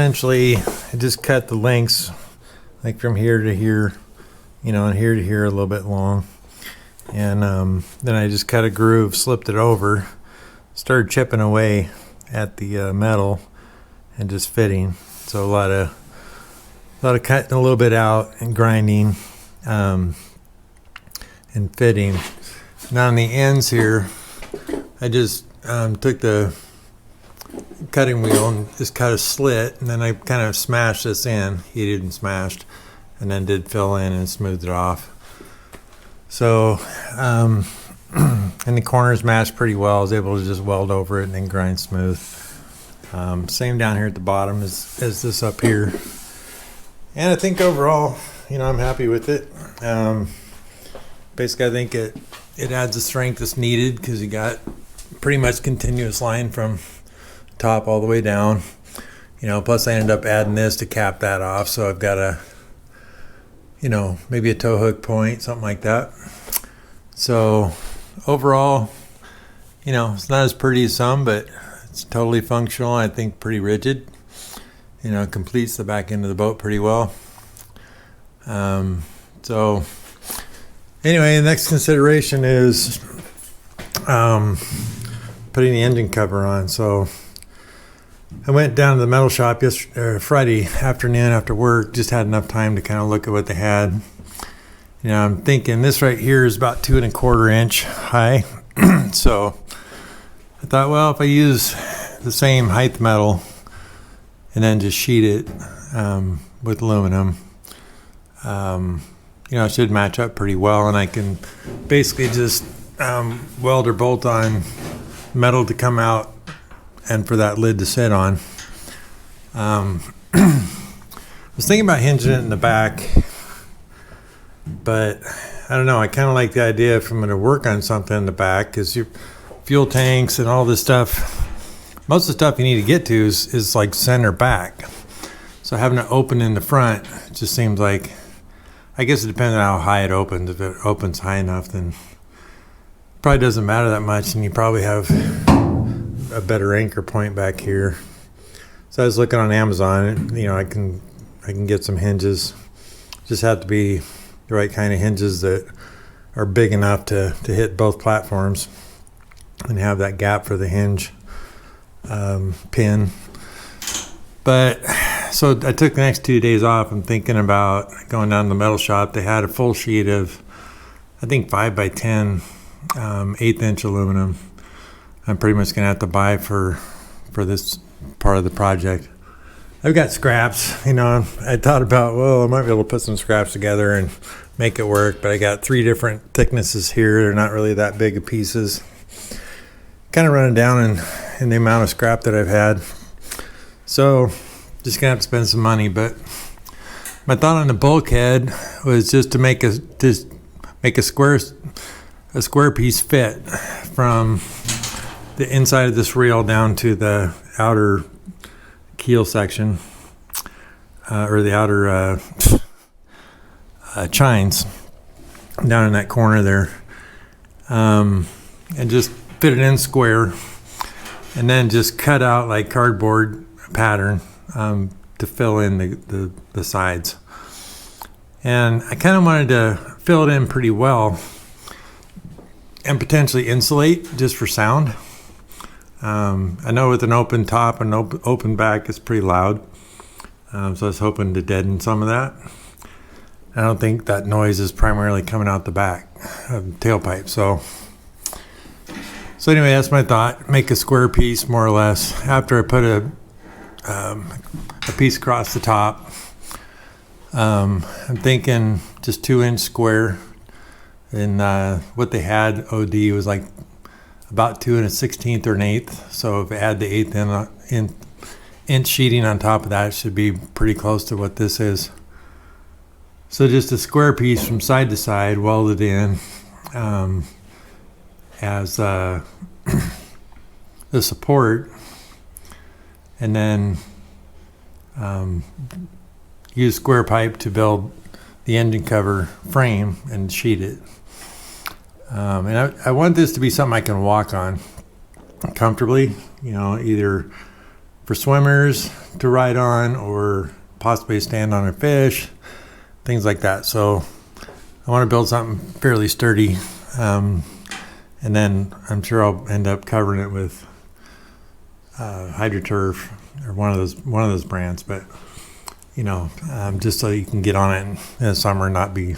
Essentially, I just cut the lengths like from here to here, and here to here a little bit long. And then I just cut a groove, slipped it over, started chipping away at the metal and just fitting. So a lot of cutting a little bit out and grinding and fitting. Now on the ends here, I just took the cutting wheel and just cut a slit, and then I kind of smashed this in, heated and smashed, and then did fill in and smoothed it off. So and the corners matched pretty well. I was able to just weld over it and then grind smooth. Same down here at the bottom as this up here. And I think overall, I'm happy with it. Basically, I think it adds the strength that's needed because you got pretty much continuous line from top all the way down. Plus I ended up adding this to cap that off, so I've got a maybe a tow hook point, something like that. So overall, it's not as pretty as some, but it's totally functional. I think pretty rigid. It completes the back end of the boat pretty well. So anyway, the next consideration is putting the engine cover on. So I went down to the metal shop Friday afternoon after work, just had enough time to kind of look at what they had. I'm thinking this right here is about 2¼ inch high. So I thought, well, if I use the same height metal and then just sheet it with aluminum, it should match up pretty well, and I can basically just weld or bolt on metal to come out and for that lid to sit on. I was thinking about hinging it in the back, but I don't know. I kind of like the idea if I'm going to work on something in the back, because your fuel tanks and all this stuff, most of the stuff you need to get to is like center back. So having it open in the front just seems like, I guess it depends on how high it opens. If it opens high enough, then it probably doesn't matter that much, and you probably have a better anchor point back here. So I was looking on Amazon, I can get some hinges. Just have to be the right kind of hinges that are big enough to hit both platforms and have that gap for the hinge pin. But so I took the next 2 days off. I'm thinking about going down to the metal shop. They had a full sheet of, I think, 5x10 1/8 inch aluminum. I'm pretty much gonna have to buy for this part of the project. I've got scraps. I thought about, well, I might be able to put some scraps together and make it work, but I got 3 different thicknesses here. They're not really that big of pieces. Kind of running down in the amount of scrap that I've had. So just gonna have to spend some money. But my thought on the bulkhead was just to make a square piece fit from the inside of this reel down to the outer keel section, or the outer chines down in that corner there, and just fit it in square, and then just cut out like cardboard pattern to fill in the sides. And I kind of wanted to fill it in pretty well and potentially insulate just for sound. I know with an open top and open back, it's pretty loud. So I was hoping to deaden some of that. I don't think that noise is primarily coming out the back of the tailpipe. So anyway, that's my thought. Make a square piece, more or less. After I put a piece across the top, I'm thinking just 2-inch square. And what they had OD was like about 2 1/16 or 1/8. So if I add the 1/8 inch sheeting on top of that, it should be pretty close to what this is. So just a square piece from side to side, welded in as the support, and then use square pipe to build the engine cover frame and sheet it. And I want this to be something I can walk on comfortably, either for swimmers to ride on, or possibly stand on a fish, things like that. So I want to build something fairly sturdy, and then I'm sure I'll end up covering it with HydroTurf or one of those brands. But you know, just so you can get on it in the summer and not be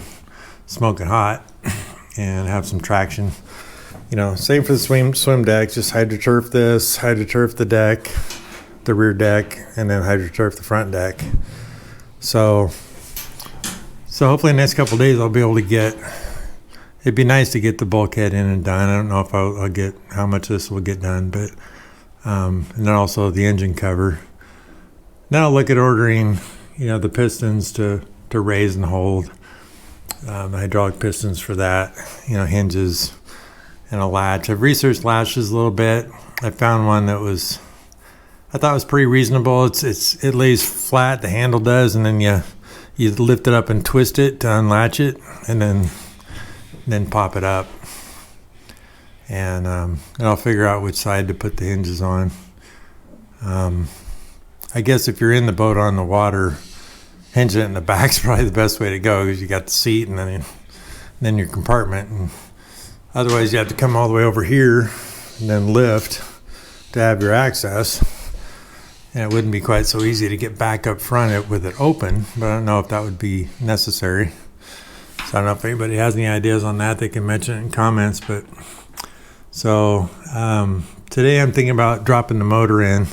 smoking hot and have some traction. You know, same for the swim deck. Just HydroTurf this, HydroTurf the deck, the rear deck, and then HydroTurf the front deck. So hopefully in the next couple of days I'll be able to get. It'd be nice to get the bulkhead in and done. I don't know if I'll get how much this will get done, but and then also the engine cover. Then I'll look at ordering, you know, the pistons to raise and hold, the hydraulic pistons for that, you know, hinges and a latch. I've researched latches a little bit. I found one that I thought was pretty reasonable. It lays flat, the handle does, and then you lift it up and twist it to unlatch it, and then pop it up. And I'll figure out which side to put the hinges on. I guess if you're in the boat on the water, hinging it in the back is probably the best way to go, because you got the seat and then your compartment. And otherwise, you have to come all the way over here and then lift to have your access. And it wouldn't be quite so easy to get back up front with it open, but I don't know if that would be necessary. So I don't know if anybody has any ideas on that. They can mention it in comments. But so today I'm thinking about dropping the motor in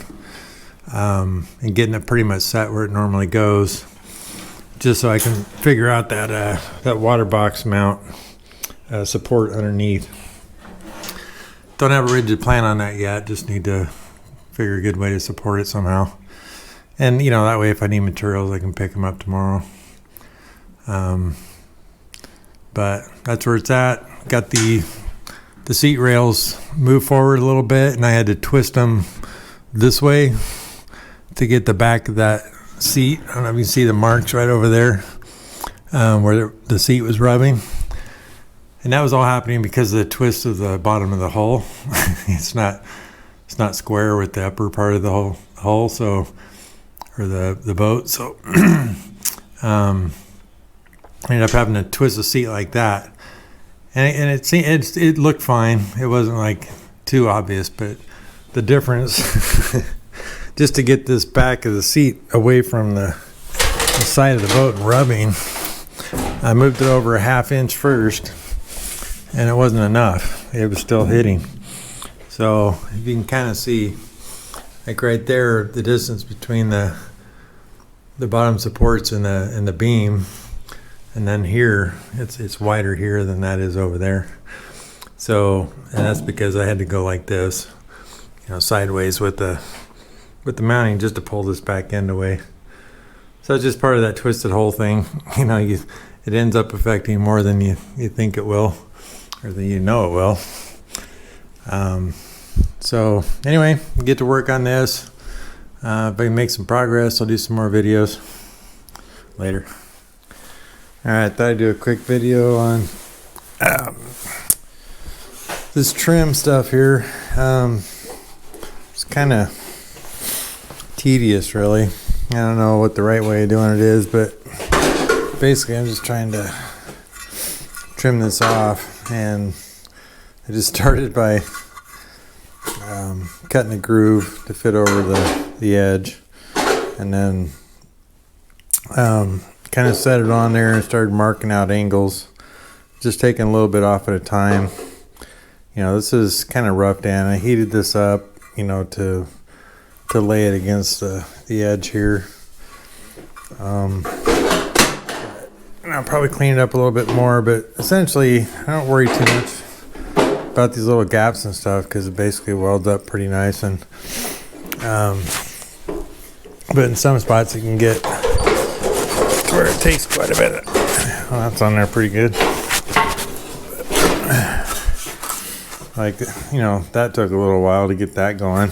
and getting it pretty much set where it normally goes, just so I can figure out that water box mount support underneath. Don't have a rigid plan on that yet. Just need to figure a good way to support it somehow. And you know, that way if I need materials I can pick them up tomorrow. But that's where it's at. Got the seat rails moved forward a little bit, and I had to twist them this way to get the back of that seat. I don't know if you can see the marks right over there where the seat was rubbing. And that was all happening because of the twist of the bottom of the hull. It's not square with the upper part of the hull, so, or the boat. So I ended up having to twist the seat like that, and it looked fine. It wasn't like too obvious, but the difference, just to get this back of the seat away from the side of the boat and rubbing, I moved it over a ½ inch first, and it wasn't enough. It was still hitting. So you can kind of see, like right there, the distance between the bottom supports and the beam, and then here it's wider here than that is over there. So, and that's because I had to go like this, you know, sideways with the mounting, just to pull this back end away. So it's just part of that twisted hole thing. You know, it ends up affecting more than you think it will, or than you know it will. So anyway, get to work on this. If I can make some progress, I'll do some more videos later. Alright, thought I'd do a quick video on this trim stuff here. It's kind of tedious, really. I don't know what the right way of doing it is, but basically I'm just trying to trim this off, and I just started by cutting a groove to fit over the edge, and then kind of set it on there and started marking out angles, just taking a little bit off at a time. You know, this is kind of roughed in. I heated this up, you know, to lay it against the edge here. And I'll probably clean it up a little bit more, but essentially I don't worry too much about these little gaps and stuff, because it basically welds up pretty nice. And but in some spots it can get to where it takes quite a bit. Well, that's on there pretty good. Like, you know, that took a little while to get that going,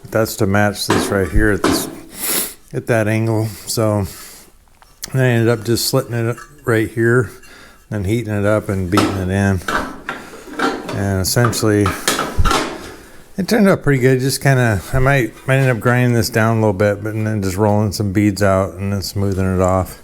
but that's to match this right here at that angle. So I ended up just slitting it right here and heating it up and beating it in. And essentially It turned out pretty good. Just kind of, I might end up grinding this down a little bit, but then just rolling some beads out and then smoothing it off.